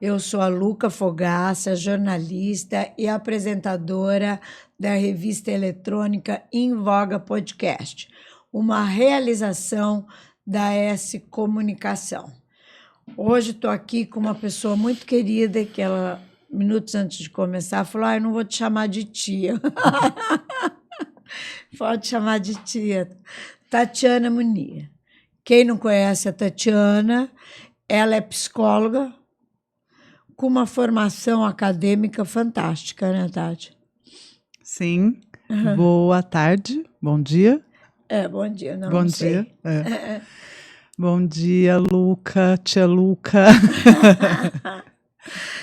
Eu sou a Luca Fogaça, jornalista e apresentadora da revista eletrônica Em Voga Podcast, uma realização da S Comunicação. Hoje estou aqui com uma pessoa muito querida que ela, minutos antes de começar, falou: eu não vou te chamar de tia. Pode chamar de tia. Tatiana Munir. Quem não conhece a Tatiana, ela é psicóloga com uma formação acadêmica fantástica, né, Tati? Sim. Boa tarde, bom dia. Bom dia, não, bom não dia. sei. Bom dia, Luca, tia Luca.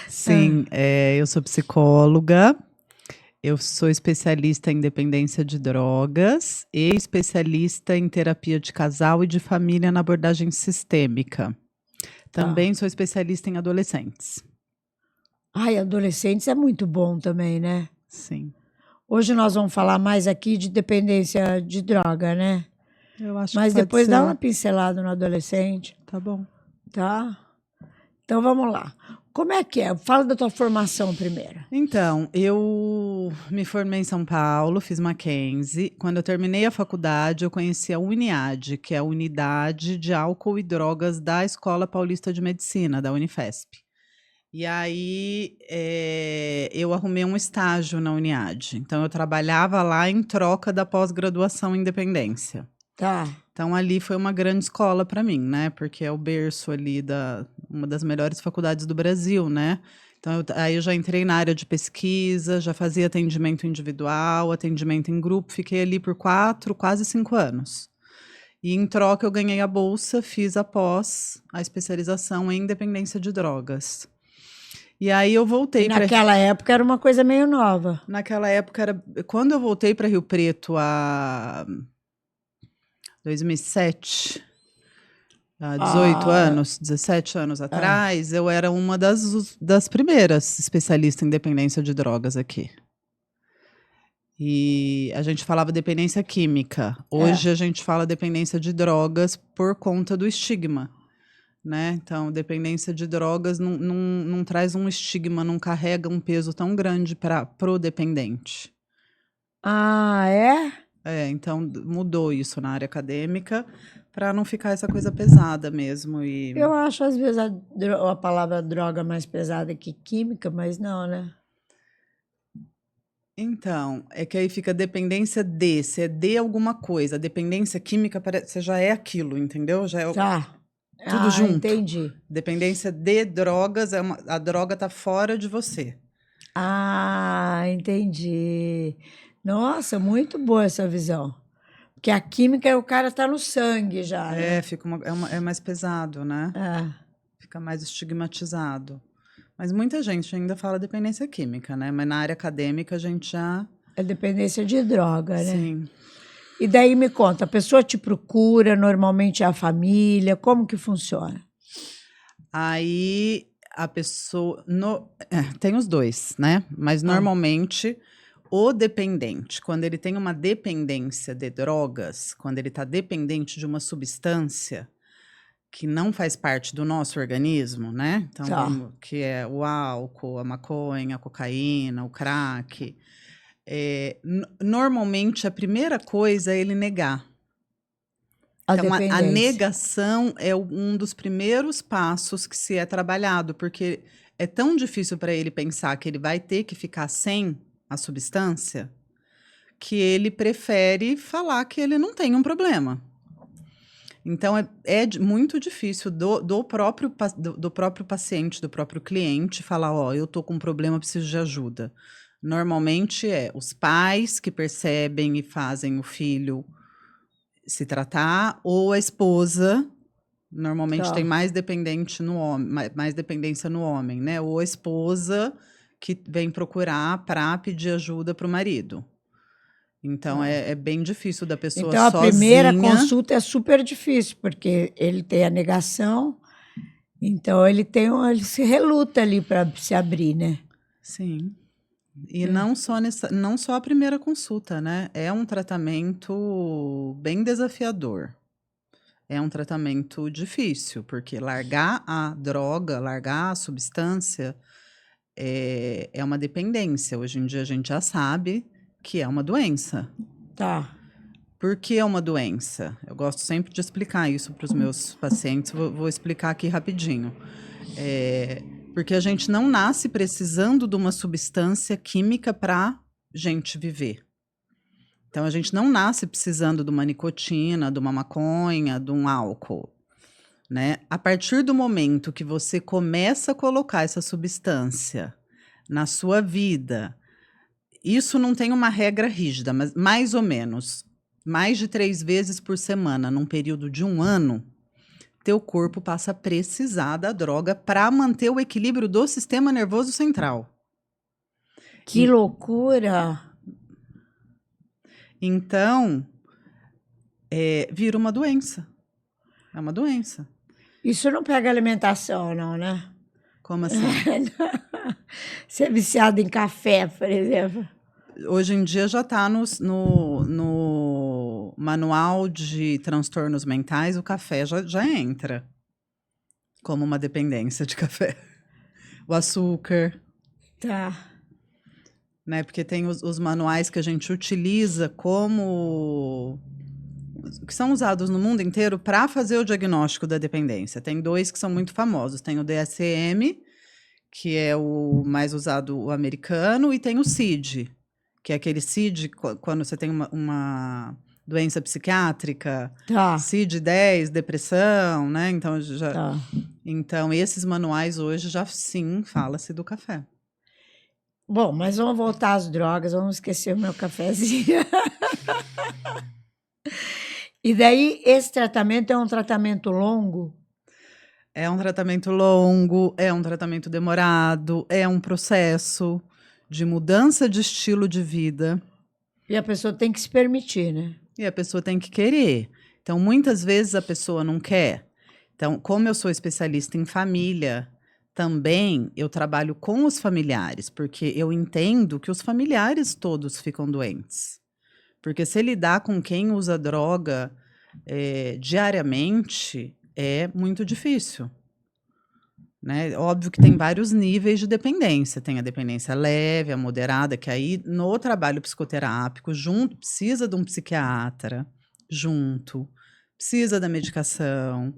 Sim, eu sou psicóloga, eu sou especialista em dependência de drogas e especialista em terapia de casal e de família na abordagem sistêmica. Também sou especialista em adolescentes. Ai, adolescentes é muito bom também, né? Sim. Hoje nós vamos falar mais aqui de dependência de droga, né? Eu acho Mas que pode depois ser. dá uma pincelada no adolescente. Tá bom. Tá? Então vamos lá. Como é que é? Fala da tua formação primeiro. Então, eu me formei em São Paulo, fiz Mackenzie. Quando eu terminei a faculdade, eu conheci a Uniad, que é a Unidade de Álcool e Drogas da Escola Paulista de Medicina, da Unifesp. E aí, eu arrumei um estágio na Uniad. Então, eu trabalhava lá em troca da pós-graduação em dependência. Tá. Então, ali foi uma grande escola para mim, né? Porque é o berço ali uma das melhores faculdades do Brasil, né? Então, aí eu já entrei na área de pesquisa, já fazia atendimento individual, atendimento em grupo. Fiquei ali por 4, quase 5 anos. E em troca eu ganhei a bolsa, fiz a especialização em dependência de drogas. E aí eu voltei para... Naquela época era uma coisa meio nova. Naquela época era... Quando eu voltei para Rio Preto, 2007, há 18 anos, 17 anos atrás, eu era uma das primeiras especialistas em dependência de drogas aqui. E a gente falava dependência química. Hoje a gente fala dependência de drogas por conta do estigma, né? Então, dependência de drogas não traz um estigma, não carrega um peso tão grande pro dependente. Ah, é? Então mudou isso na área acadêmica para não ficar essa coisa pesada mesmo. Eu acho, às vezes, a palavra droga mais pesada que química, mas não, né? Então, é que aí fica dependência de, se é de alguma coisa. A dependência química, você já é aquilo, entendeu? Já é tudo junto. Entendi. Dependência de drogas, a droga tá fora de você. Ah, entendi. Nossa, muito boa essa visão. Porque a química, o cara tá no sangue já, né? É mais pesado, né? Fica mais estigmatizado. Mas muita gente ainda fala dependência química, né? Mas na área acadêmica a gente já... É dependência de droga, né? Sim. E daí me conta, a pessoa te procura, normalmente é a família, como que funciona? Aí a pessoa... tem os dois, né? Mas normalmente o dependente, quando ele tem uma dependência de drogas, quando ele está dependente de uma substância que não faz parte do nosso organismo, né? Então, que é o álcool, a maconha, a cocaína, o crack. Normalmente, a primeira coisa é ele negar. Então, a negação é um dos primeiros passos que se é trabalhado, porque é tão difícil para ele pensar que ele vai ter que ficar sem a substância, que ele prefere falar que ele não tem um problema. Então, é muito difícil do próprio paciente, do próprio cliente, falar, eu tô com um problema, preciso de ajuda. Normalmente os pais que percebem e fazem o filho se tratar, ou a esposa, normalmente tem mais dependência no homem, né? Ou a esposa que vem procurar para pedir ajuda para o marido. Então, é bem difícil da pessoa sozinha... Então, a primeira consulta é super difícil, porque ele tem a negação, então ele se reluta ali para se abrir, né? Sim. E não só a primeira consulta, né? É um tratamento bem desafiador. é um tratamento difícil, porque largar a droga, largar a substância é uma dependência. Hoje em dia a gente já sabe que é uma doença. Tá. Por que é uma doença? Eu gosto sempre de explicar isso para os meus pacientes, vou explicar aqui rapidinho. Porque a gente não nasce precisando de uma substância química para gente viver. Então, a gente não nasce precisando de uma nicotina, de uma maconha, de um álcool, né? A partir do momento que você começa a colocar essa substância na sua vida, isso não tem uma regra rígida, mas mais ou menos, mais de 3 vezes por semana, num período de 1 ano, teu corpo passa a precisar da droga para manter o equilíbrio do sistema nervoso central. Que loucura! Então, vira uma doença. É uma doença. Isso não pega alimentação, não, né? Como assim? Você é viciado em café, por exemplo. Hoje em dia já está no manual de transtornos mentais, o café já entra como uma dependência de café. O açúcar. Tá. Né? Porque tem os manuais que a gente utiliza que são usados no mundo inteiro para fazer o diagnóstico da dependência. Tem 2 que são muito famosos. Tem o DSM, que é o mais usado, o americano, e tem o CID, que é aquele CID quando você tem uma doença psiquiátrica, Tá. CID-10, depressão, né? Então, Tá. Então, esses manuais hoje já sim fala-se do café. Bom, mas vamos voltar às drogas, vamos esquecer o meu cafezinho. E daí, esse tratamento é um tratamento longo? É um tratamento longo, é um tratamento demorado, é um processo de mudança de estilo de vida. E a pessoa tem que se permitir, né? E a pessoa tem que querer. Então, muitas vezes a pessoa não quer. Então, como eu sou especialista em família, também eu trabalho com os familiares, porque eu entendo que os familiares todos ficam doentes. Porque se lidar com quem usa droga diariamente é muito difícil. Né? Óbvio que tem vários níveis de dependência. Tem a dependência leve, a moderada, que aí no trabalho psicoterápico, precisa de um psiquiatra junto, precisa da medicação.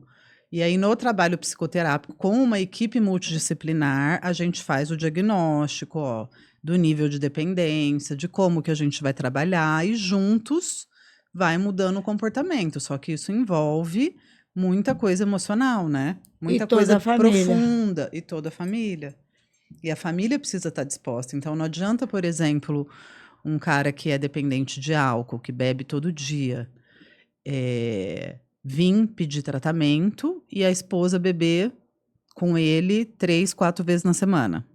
E aí, no trabalho psicoterápico, com uma equipe multidisciplinar, a gente faz o diagnóstico do nível de dependência, de como que a gente vai trabalhar, e juntos vai mudando o comportamento. Só que isso envolve muita coisa emocional, né? Muita coisa profunda. E toda a família. E a família precisa estar disposta. Então, não adianta, por exemplo, um cara que é dependente de álcool, que bebe todo dia, vir pedir tratamento e a esposa beber com ele 3, 4 vezes na semana.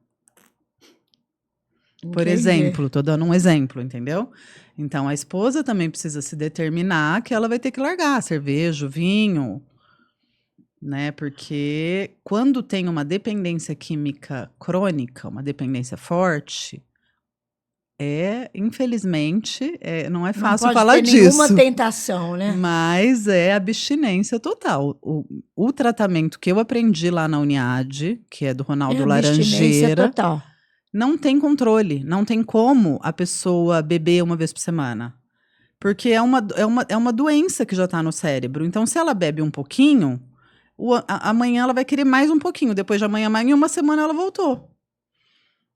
Por exemplo, tô dando um exemplo, entendeu? Então, a esposa também precisa se determinar que ela vai ter que largar cerveja, vinho, né? Porque quando tem uma dependência química crônica, uma dependência forte, infelizmente, não é fácil falar disso. Não pode ter nenhuma tentação, né? Mas é abstinência total. O tratamento que eu aprendi lá na Uniad, que é do Ronaldo Laranjeira, total. Não tem controle, não tem como a pessoa beber uma vez por semana. Porque é uma doença que já está no cérebro. Então, se ela bebe um pouquinho, amanhã ela vai querer mais um pouquinho. Depois de amanhã, em uma semana, ela voltou.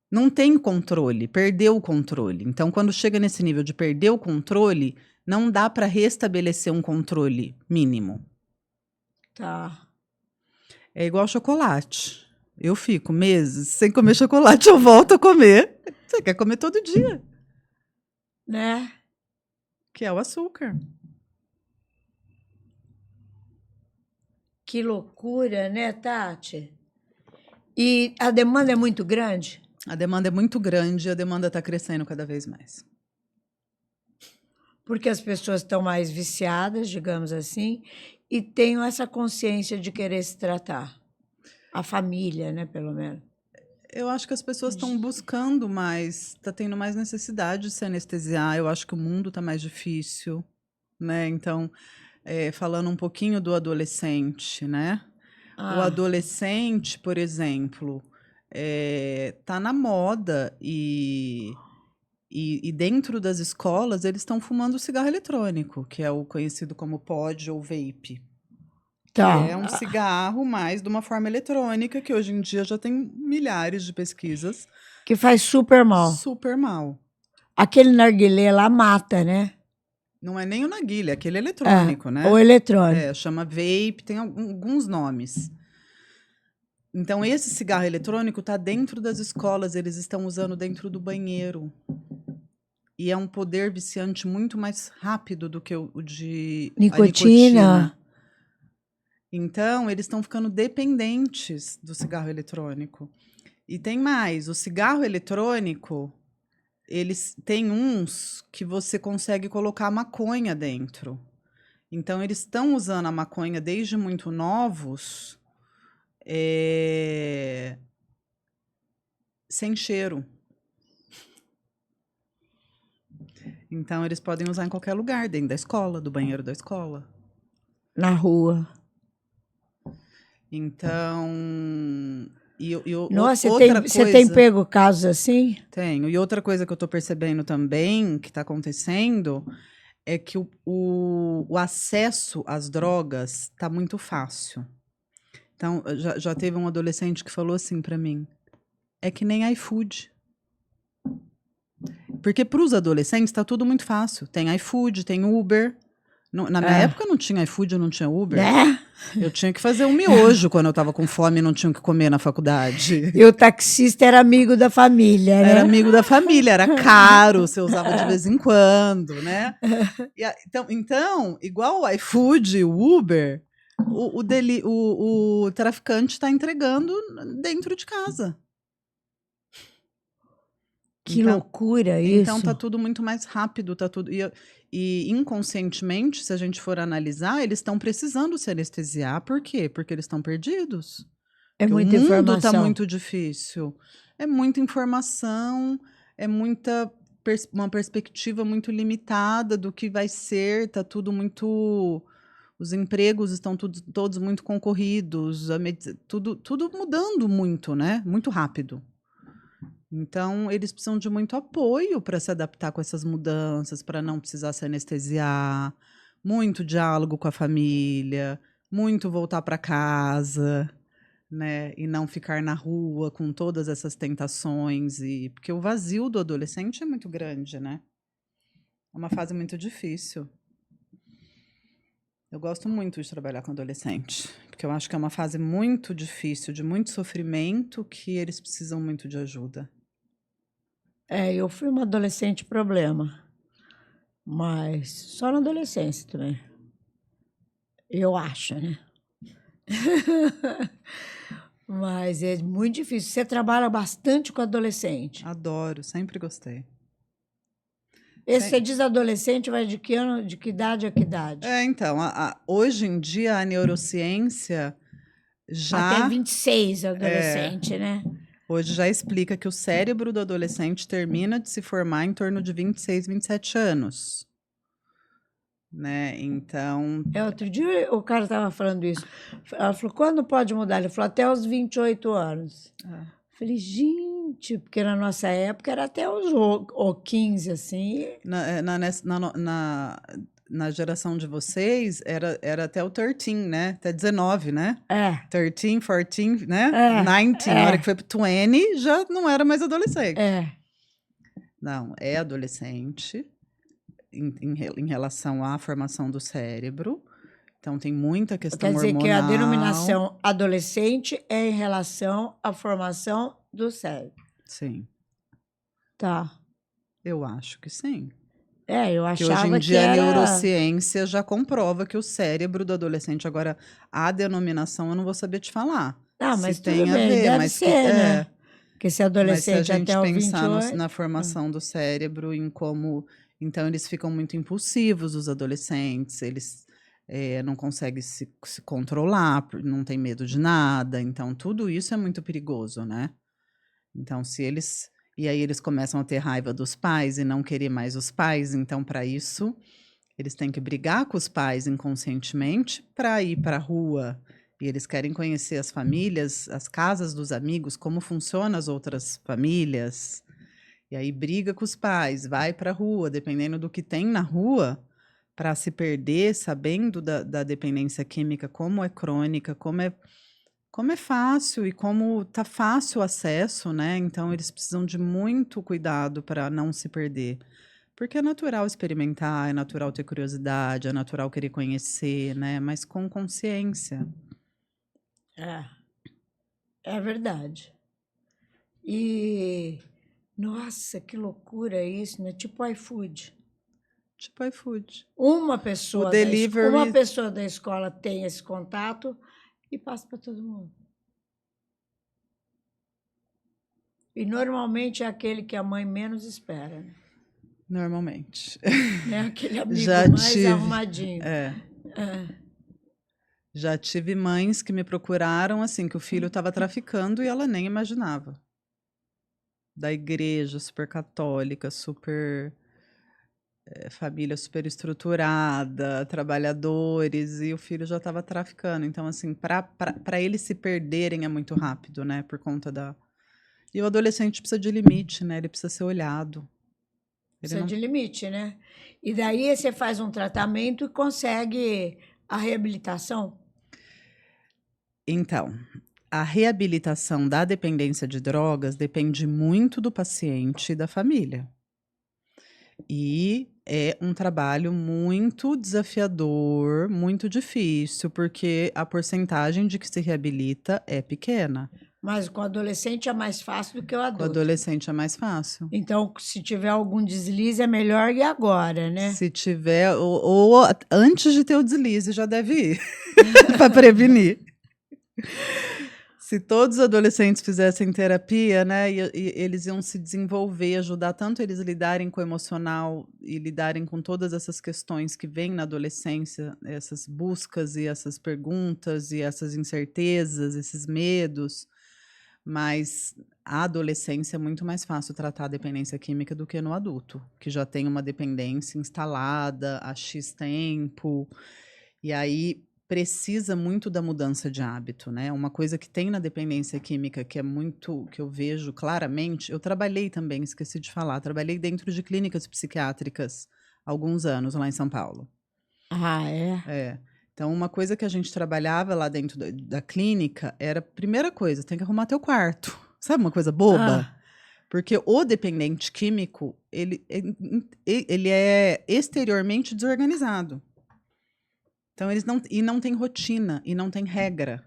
Não tem controle, perdeu o controle. Então, quando chega nesse nível de perder o controle, não dá para restabelecer um controle mínimo. Tá. É igual chocolate. Eu fico meses sem comer chocolate, eu volto a comer. Você quer comer todo dia. Né? Que é o açúcar. Que loucura, né, Tati? E a demanda é muito grande? A demanda é muito grande e a demanda está crescendo cada vez mais. Porque as pessoas estão mais viciadas, digamos assim, e têm essa consciência de querer se tratar. A família, né, pelo menos. Eu acho que as pessoas estão buscando mais, está tendo mais necessidade de se anestesiar. Eu acho que o mundo está mais difícil, né? Então, falando um pouquinho do adolescente, né? O adolescente, por exemplo, tá na moda e dentro das escolas eles estão fumando cigarro eletrônico, que é o conhecido como pod ou vape. Tá. Que é um cigarro, mas de uma forma eletrônica, que hoje em dia já tem milhares de pesquisas. Que faz super mal. Super mal. Aquele narguilé lá mata, né? Não é nem o narguilé, é aquele eletrônico, né? O eletrônico. Chama vape, tem alguns nomes. Então, esse cigarro eletrônico está dentro das escolas, eles estão usando dentro do banheiro. E é um poder viciante muito mais rápido do que o de nicotina. Então, eles estão ficando dependentes do cigarro eletrônico. E tem mais, o cigarro eletrônico, eles têm uns que você consegue colocar maconha dentro. Então, eles estão usando a maconha desde muito novos, sem cheiro. Então, eles podem usar em qualquer lugar, dentro da escola, do banheiro da escola. Na rua. Então... Nossa, você tem pego casos assim? Tenho. E outra coisa que eu estou percebendo também, que está acontecendo, é que o acesso às drogas está muito fácil. Então, já teve um adolescente que falou assim para mim, é que nem iFood. Porque para os adolescentes está tudo muito fácil. Tem iFood, tem Uber. Na minha época não tinha iFood, não tinha Uber. Eu tinha que fazer um miojo quando eu estava com fome e não tinha o que comer na faculdade. E o taxista era amigo da família, né? Era amigo da família, era caro, você usava de vez em quando, né? Então, igual o iFood, o Uber, o traficante está entregando dentro de casa. Que loucura isso. Então tá tudo muito mais rápido, tá tudo... E inconscientemente, se a gente for analisar, eles estão precisando se anestesiar. Por quê? Porque eles estão perdidos. Muita informação. O mundo está muito difícil. É muita informação, é uma perspectiva muito limitada do que vai ser, tá tudo muito... Os empregos estão todos muito concorridos, tudo mudando muito, né? Muito rápido. Então, eles precisam de muito apoio para se adaptar com essas mudanças, para não precisar se anestesiar, muito diálogo com a família, muito voltar para casa, né? E não ficar na rua com todas essas tentações. Porque o vazio do adolescente é muito grande, né? É uma fase muito difícil. Eu gosto muito de trabalhar com adolescente, porque eu acho que é uma fase muito difícil, de muito sofrimento, que eles precisam muito de ajuda. Eu fui uma adolescente problema, mas só na adolescência também. Eu acho, né? Mas é muito difícil. Você trabalha bastante com adolescente. Adoro, sempre gostei. Você diz adolescente, vai de que ano, de que idade a que idade? Então, hoje em dia a neurociência já... Até 26 adolescente, né? Hoje já explica que o cérebro do adolescente termina de se formar em torno de 26, 27 anos. Né? Então... Outro dia o cara estava falando isso. Ela falou, quando pode mudar? Ele falou, até os 28 anos. Falei, gente, porque na nossa época era até os 15, assim. Na geração de vocês, era até o 13, né? Até 19, né? 13, 14, né? 19, na hora que foi pro 20, já não era mais adolescente. Não, é adolescente em relação à formação do cérebro. Então, tem muita questão hormonal. Quer dizer que a denominação adolescente é em relação à formação do cérebro. Sim. Tá. Eu acho que sim. Eu achava que hoje em dia a neurociência já comprova que o cérebro do adolescente, agora a denominação eu não vou saber te falar. Mas tem tudo bem, deve ser, né? Porque se adolescente mas se a gente até pensar 28... na formação do cérebro, em como... Então, eles ficam muito impulsivos, os adolescentes, eles não conseguem se controlar, não tem medo de nada. Então, tudo isso é muito perigoso, né? Então, e aí eles começam a ter raiva dos pais e não querer mais os pais. Então, para isso, Eles têm que brigar com os pais inconscientemente para ir para a rua. E eles querem conhecer as famílias, as casas dos amigos, como funcionam as outras famílias. E aí briga com os pais, vai para a rua, dependendo do que tem na rua, para se perder, sabendo da dependência química, como é crônica, como é fácil e como tá fácil o acesso, né? Então eles precisam de muito cuidado para não se perder. Porque é natural experimentar, é natural ter curiosidade, é natural querer conhecer, né? Mas com consciência. É verdade. E, nossa, que loucura isso, né? Tipo iFood. Tipo iFood. Uma pessoa da escola tem esse contato e passa para todo mundo. E normalmente é aquele que a mãe menos espera, né? Normalmente. É aquele amigo mais arrumadinho. Já tive mães que me procuraram assim, que o filho estava traficando e ela nem imaginava. Da igreja, super católica, super família super estruturada, trabalhadores, e o filho já estava traficando. Então, assim, para eles se perderem é muito rápido, né? Por conta da... E o adolescente precisa de limite, né? Ele precisa ser olhado. Precisa de limite, né? E daí você faz um tratamento e consegue a reabilitação? Então, a reabilitação da dependência de drogas depende muito do paciente e da família. E é um trabalho muito desafiador, muito difícil, porque a porcentagem de que se reabilita é pequena. Mas com o adolescente é mais fácil do que o adulto. Com o adolescente é mais fácil. Então, se tiver algum deslize, é melhor ir agora, né? Se tiver, ou antes de ter o deslize, já deve ir, para prevenir. Se todos os adolescentes fizessem terapia, né, e eles iam se desenvolver, ajudar tanto eles lidarem com o emocional e lidarem com todas essas questões que vêm na adolescência, essas buscas e essas perguntas e essas incertezas, esses medos. Mas a adolescência é muito mais fácil tratar a dependência química do que no adulto, que já tem uma dependência instalada há X tempo. E aí precisa muito da mudança de hábito, né? Uma coisa que tem na dependência química que é muito, que eu vejo claramente, eu trabalhei também, esqueci de falar, trabalhei dentro de clínicas psiquiátricas há alguns anos lá em São Paulo. Ah, é? É. Então, uma coisa que a gente trabalhava lá dentro da clínica era, primeira coisa, tem que arrumar teu quarto. Sabe uma coisa boba? Porque o dependente químico, ele é exteriormente desorganizado. Então, eles não tem rotina e não tem regra.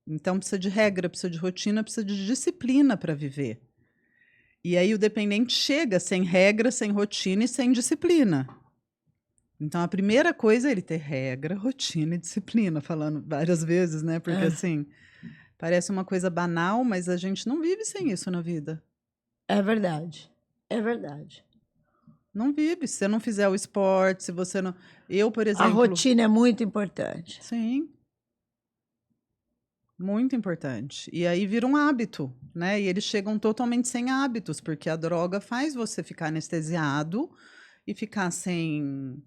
Então, precisa de regra, precisa de rotina, precisa de disciplina para viver. E aí o dependente chega sem regra, sem rotina e sem disciplina. Então, a primeira coisa é ele ter regra, rotina e disciplina, falando várias vezes, né? Porque, assim, parece uma coisa banal, mas a gente não vive sem isso na vida. É verdade. É verdade. Não vive. Se você não fizer o esporte, se você não... Eu, por exemplo... A rotina é muito importante. Sim. Muito importante. E aí vira um hábito, né? E eles chegam totalmente sem hábitos, porque a droga faz você ficar anestesiado e ficar sem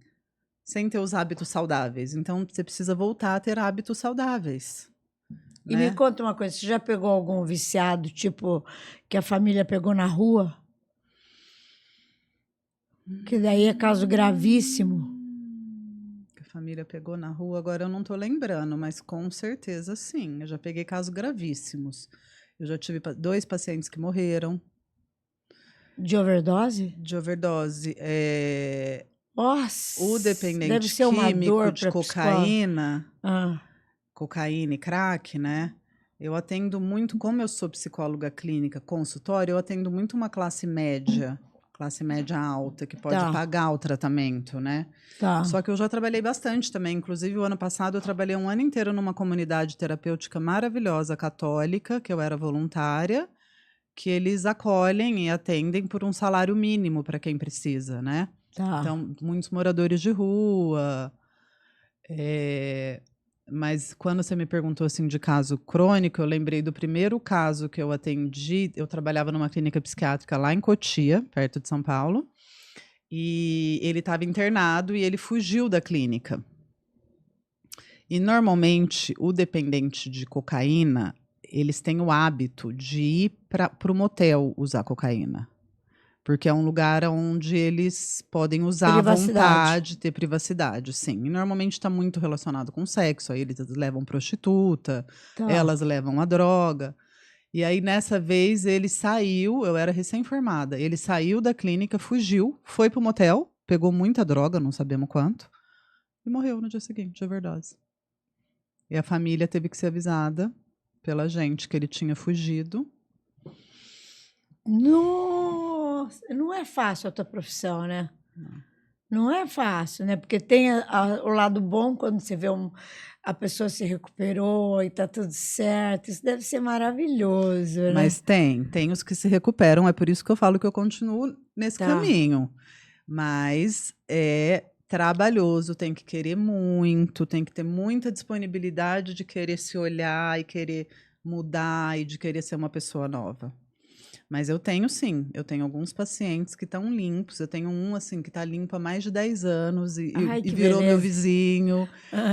ter os hábitos saudáveis. Então, você precisa voltar a ter hábitos saudáveis. E me conta uma coisa, você já pegou algum viciado, tipo, que a família pegou na rua? Que daí é caso gravíssimo. Que a família pegou na rua, agora eu não tô lembrando, mas com certeza sim. Eu já peguei casos gravíssimos. Eu já tive 2 pacientes que morreram. De overdose? De overdose. Nossa, O dependente deve ser uma químico dor de cocaína, Ah. cocaína e crack, né? Eu atendo muito, como eu sou psicóloga clínica, consultório, eu atendo muito uma classe média alta, que pode pagar o tratamento, né? Tá. Só que eu já trabalhei bastante também. Inclusive, o ano passado, eu trabalhei um ano inteiro numa comunidade terapêutica maravilhosa, católica, que eu era voluntária, que eles acolhem e atendem por um salário mínimo para quem precisa, né? Tá. Então, muitos moradores de rua. Mas quando você me perguntou assim de caso crônico, eu lembrei do primeiro caso que eu atendi. Eu trabalhava numa clínica psiquiátrica lá em Cotia, perto de São Paulo. E ele estava internado e ele fugiu da clínica. E, normalmente, o dependente de cocaína, eles têm o hábito de ir para o motel usar cocaína. Porque é um lugar onde eles podem usar à vontade, ter privacidade, sim. E normalmente está muito relacionado com sexo. Aí eles levam prostituta, elas levam a droga. E aí, nessa vez, ele saiu, eu era recém-formada, ele saiu da clínica, fugiu, foi pro motel, pegou muita droga, não sabemos quanto, e morreu no dia seguinte, de overdose. E a família teve que ser avisada pela gente que ele tinha fugido. Nossa, não é fácil a tua profissão, né? Não é fácil, né? Porque tem o lado bom quando você vê a pessoa se recuperou e tá tudo certo. Isso deve ser maravilhoso, né? Mas tem os que se recuperam, é por isso que eu falo que eu continuo nesse caminho. Mas é trabalhoso, tem que querer muito, tem que ter muita disponibilidade de querer se olhar e querer mudar e de querer ser uma pessoa nova. Mas eu tenho alguns pacientes que estão limpos, eu tenho um assim que está limpo há mais de 10 anos e virou meu vizinho,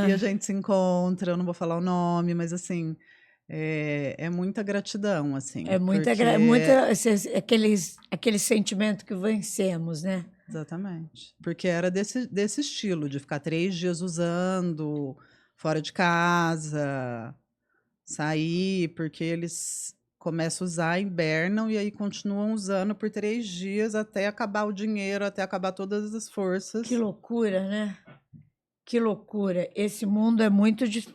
e a gente se encontra, eu não vou falar o nome, mas assim, é muita gratidão, assim. É aquele sentimento que vencemos, né? Exatamente. Porque era desse estilo, de ficar 3 dias usando, fora de casa, sair, porque eles começam a usar, hibernam e aí continuam usando por 3 dias até acabar o dinheiro, até acabar todas as forças. Que loucura, né? Que loucura. Esse mundo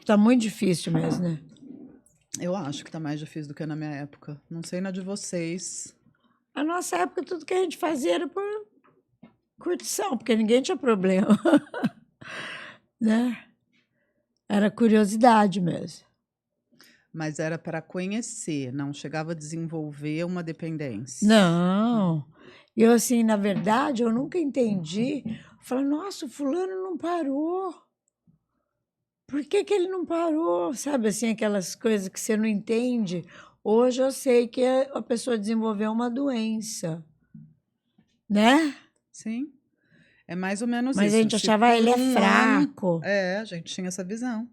tá muito difícil mesmo, né? Eu acho que tá mais difícil do que na minha época. Não sei na de vocês. Na nossa época, tudo que a gente fazia era por curtição, porque ninguém tinha problema. Né? Era curiosidade mesmo. Mas era para conhecer, não chegava a desenvolver uma dependência. Não. Eu, assim, na verdade, eu nunca entendi. Falei, nossa, o fulano não parou. Por que ele não parou? Sabe, assim, aquelas coisas que você não entende. Hoje eu sei que a pessoa desenvolveu uma doença, né? Sim. É mais ou menos isso. Mas a gente achava ele é fraco. A gente tinha essa visão.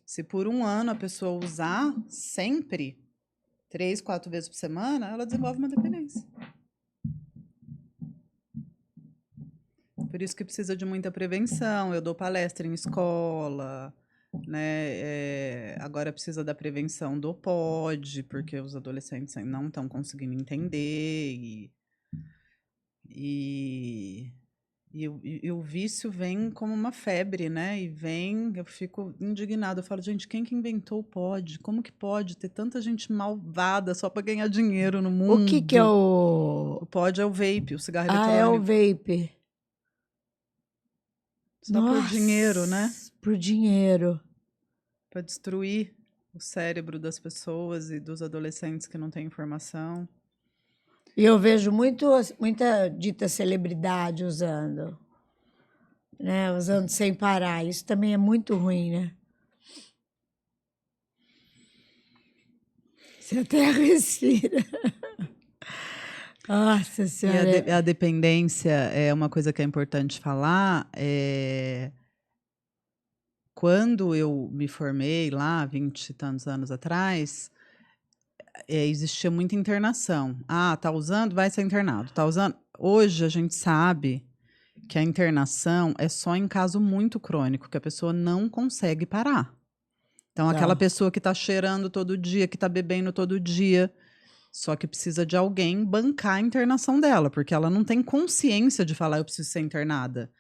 Se por 1 ano a pessoa usar sempre, 3, 4 vezes por semana, ela desenvolve uma dependência. Por isso que precisa de muita prevenção. Eu dou palestra em escola, né? Agora precisa da prevenção do POD, porque os adolescentes não estão conseguindo entender. E o vício vem como uma febre, né? Eu fico indignada. Eu falo, gente, quem que inventou o POD? Como que pode ter tanta gente malvada só para ganhar dinheiro no mundo? O que é o... O POD é o vape, o cigarro eletrônico. É o vape. Só por dinheiro, né? Por dinheiro. Para destruir o cérebro das pessoas e dos adolescentes que não têm informação. E eu vejo muita dita celebridade usando, né? Usando sem parar. Isso também é muito ruim, né? Você até respira. Nossa Senhora. E a dependência é uma coisa que é importante falar. Quando eu me formei lá, 20 e tantos anos atrás, existia muita internação. Ah, tá usando? Vai ser internado. Tá usando? Hoje a gente sabe que a internação é só em caso muito crônico, que a pessoa não consegue parar. Então, aquela pessoa que está cheirando todo dia, que está bebendo todo dia, só que precisa de alguém bancar a internação dela, porque ela não tem consciência de falar, eu preciso ser internada.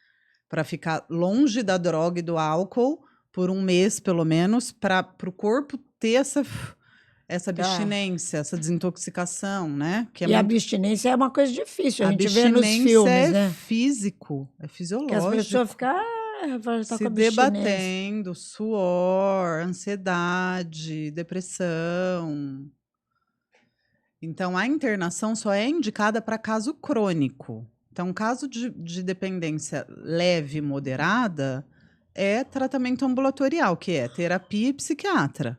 Para ficar longe da droga e do álcool por 1 mês, pelo menos, para o corpo ter essa abstinência, essa desintoxicação, né? A abstinência é uma coisa difícil, a gente vê nos filmes, né? É físico, é fisiológico. Que as pessoas ficam se debatendo, suor, ansiedade, depressão. Então, a internação só é indicada para caso crônico. Então, caso de dependência leve e moderada, é tratamento ambulatorial, que é terapia e psiquiatra.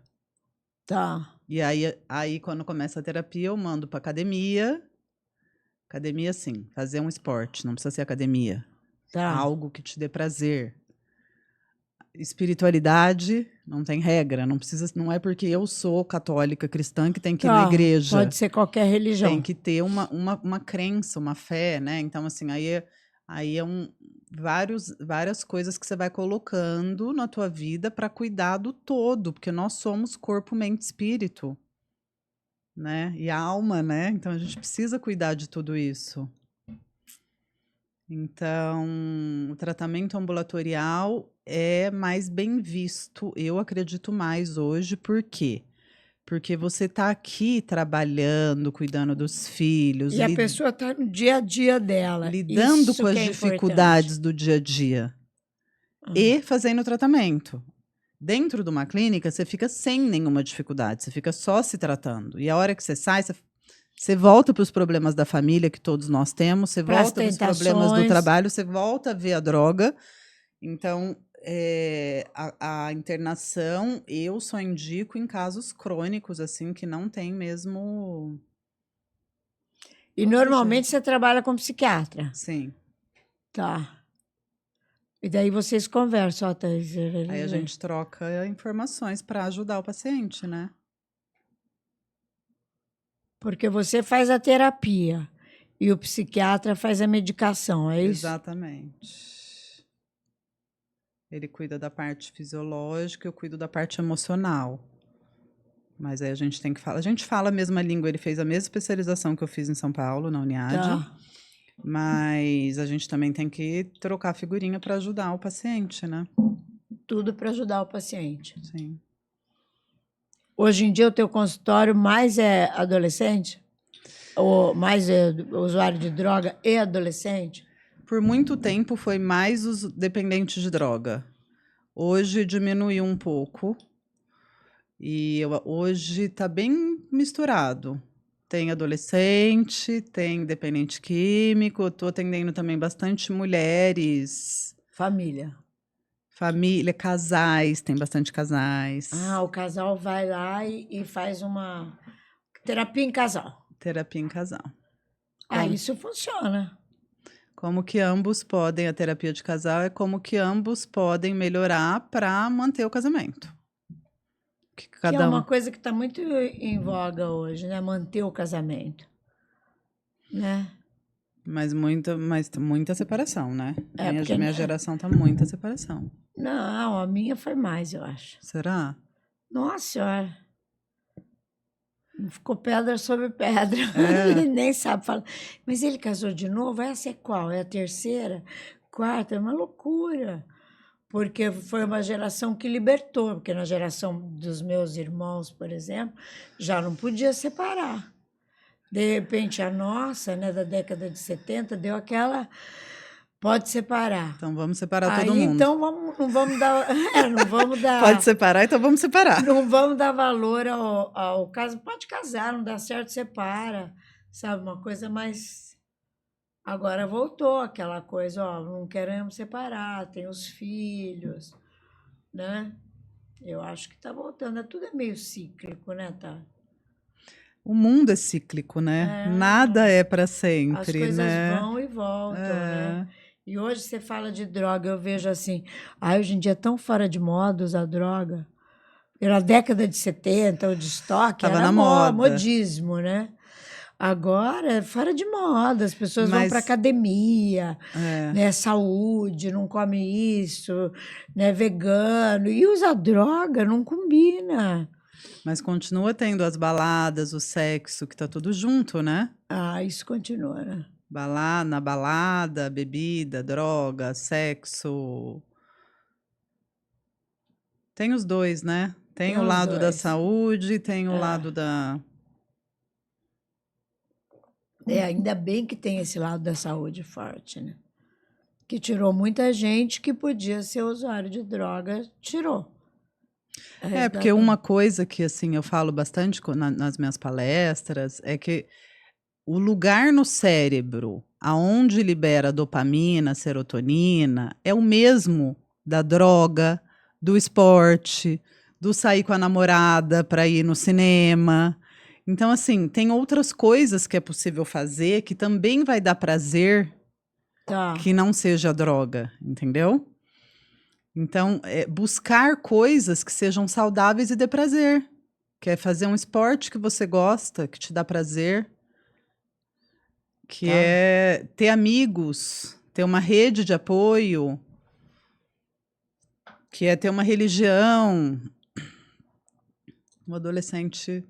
Tá. E aí quando começa a terapia, eu mando para academia Academia, sim. Fazer um esporte. Não precisa ser academia. Tá. Algo que te dê prazer. Espiritualidade não tem regra. Não é porque eu sou católica cristã que tem que ir na igreja. Pode ser qualquer religião. Tem que ter uma crença, uma fé, né? Então, assim, aí é várias coisas que você vai colocando na tua vida para cuidar do todo, porque nós somos corpo, mente, espírito, né? E alma, né? Então a gente precisa cuidar de tudo isso. Então, o tratamento ambulatorial é mais bem visto, eu acredito mais hoje, por quê? Porque você está aqui trabalhando, cuidando dos filhos. E a pessoa está no dia a dia dela. Lidando com as dificuldades do dia a dia. E fazendo o tratamento. Dentro de uma clínica, você fica sem nenhuma dificuldade. Você fica só se tratando. E a hora que você sai, você volta para os problemas da família, que todos nós temos. Você volta para os problemas do trabalho. Você volta a ver a droga. Então... a internação eu só indico em casos crônicos, assim, que não tem mesmo... E normalmente você trabalha com psiquiatra? Sim. Tá. E daí vocês conversam, Thaís? Aí a gente troca informações para ajudar o paciente, né? Porque você faz a terapia e o psiquiatra faz a medicação, é isso? Exatamente. Ele cuida da parte fisiológica, eu cuido da parte emocional. Mas aí a gente tem que falar. A gente fala a mesma língua, ele fez a mesma especialização que eu fiz em São Paulo, na Uniad. Tá. Mas a gente também tem que trocar figurinha para ajudar o paciente, né? Tudo para ajudar o paciente. Sim. Hoje em dia o teu consultório mais é adolescente? Ou mais é usuário de droga e adolescente? Por muito tempo foi mais os dependentes de droga. Hoje diminuiu um pouco. E hoje está bem misturado. Tem adolescente, tem dependente químico. Estou atendendo também bastante mulheres. Família, casais, tem bastante casais. O casal vai lá e faz uma terapia em casal. Terapia em casal. Isso funciona. Como que ambos podem, a terapia de casal é como que ambos podem melhorar para manter o casamento. Que é uma coisa que está muito em voga hoje, né? Manter o casamento, né? Mas muita separação, né? Minha geração tá muita separação. Não, a minha foi mais, eu acho. Será? Nossa Senhora. Ficou pedra sobre pedra. Ele nem sabe falar. Mas ele casou de novo? Essa é qual? É a terceira? Quarta? É uma loucura. Porque foi uma geração que libertou. Porque na geração dos meus irmãos, por exemplo, já não podia separar. De repente, a nossa, né, da década de 70, deu aquela... Pode separar. Então vamos separar todo mundo. Então não vamos dar... não vamos dar... Pode separar, então vamos separar. Não vamos dar valor ao caso. Pode casar, não dá certo, separa. Sabe, uma coisa mais... Agora voltou aquela coisa, não queremos separar, tem os filhos, né? Eu acho que está voltando. Tudo é meio cíclico, né, tá? O mundo é cíclico, né? Nada é para sempre, né? As coisas vão e voltam, né? E hoje você fala de droga, eu vejo assim, hoje em dia é tão fora de moda usar droga. Na década de 70, o de estoque Tava era na moda. Modismo, né? Agora é fora de moda, as pessoas vão para academia, né? Saúde, não come isso, né? Vegano, e usa droga, não combina. Mas continua tendo as baladas, o sexo, que tá tudo junto, né? Isso continua, né? Na balada, bebida, droga, sexo. Tem os dois, né? Tem o lado da saúde, tem o lado da... Ainda bem que tem esse lado da saúde forte, né? Que tirou muita gente que podia ser usuário de droga, tirou. Porque uma coisa que, assim, eu falo bastante nas minhas palestras é que o lugar no cérebro aonde libera dopamina, serotonina, é o mesmo da droga, do esporte, do sair com a namorada para ir no cinema. Então, assim, tem outras coisas que é possível fazer que também vai dar prazer, que não seja droga, entendeu? Então, buscar coisas que sejam saudáveis e dê prazer. Que é fazer um esporte que você gosta, que te dá prazer. Que é ter amigos, ter uma rede de apoio. Que é ter uma religião. Um adolescente,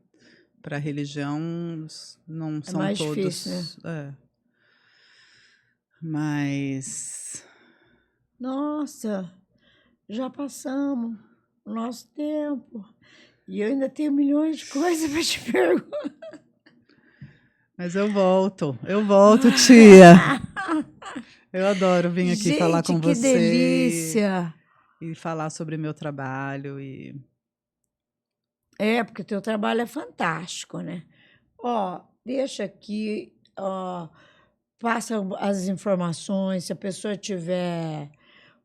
para religião, não são mais todos. Difícil, né? Mas. Nossa, já passamos o nosso tempo. E eu ainda tenho milhões de coisas para te perguntar. Mas eu volto, tia. Eu adoro vir aqui falar com você. Que delícia! E falar sobre meu trabalho. Porque o teu trabalho é fantástico, né? Deixa aqui, passa as informações, se a pessoa tiver,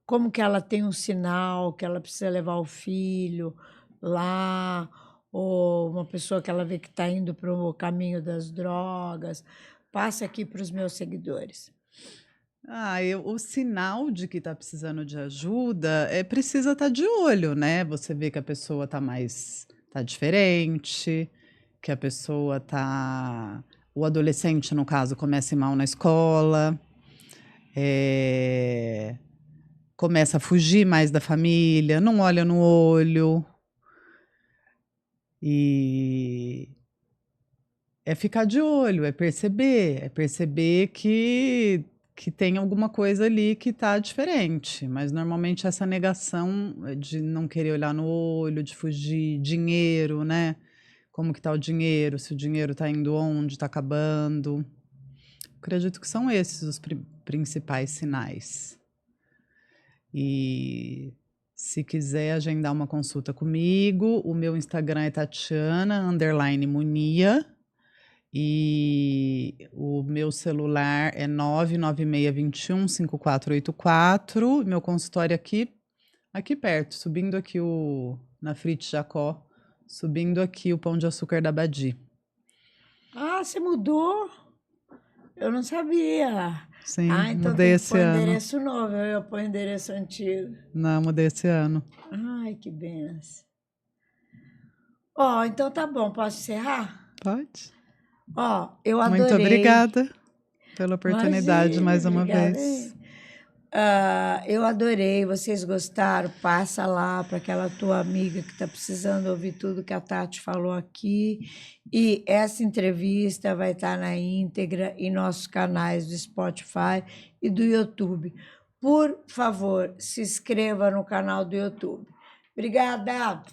como que ela tem um sinal que ela precisa levar o filho lá, ou uma pessoa que ela vê que está indo para o caminho das drogas, passa aqui para os meus seguidores. O sinal de que está precisando de ajuda precisa estar de olho, né? Você vê que a pessoa tá diferente, que a pessoa o adolescente, no caso, começa a ir mal na escola, começa a fugir mais da família, não olha no olho. E ficar de olho, perceber que tem alguma coisa ali que está diferente. Mas normalmente essa negação de não querer olhar no olho, de fugir, dinheiro, né? Como que tá o dinheiro, se o dinheiro está indo onde, está acabando. Acredito que são esses os principais sinais. E se quiser agendar uma consulta comigo, o meu Instagram é Tatiana_Munia. E o meu celular é 996215484. Meu consultório aqui perto, subindo aqui na Fritz Jacó, subindo aqui o Pão de Açúcar da Badi. Você mudou? Eu não sabia. Sim, então mudei tem que esse pôr ano. endereço novo, eu ponho endereço antigo. Não, mudei esse ano. Ai, que benção. Então tá bom, posso encerrar? Pode. Eu adorei. Muito obrigada pela oportunidade. Imagina, mais uma vez. Eu adorei, vocês gostaram? Passa lá para aquela tua amiga que está precisando ouvir tudo que a Tati falou aqui. E essa entrevista vai estar na íntegra em nossos canais do Spotify e do YouTube. Por favor, se inscreva no canal do YouTube. Obrigada!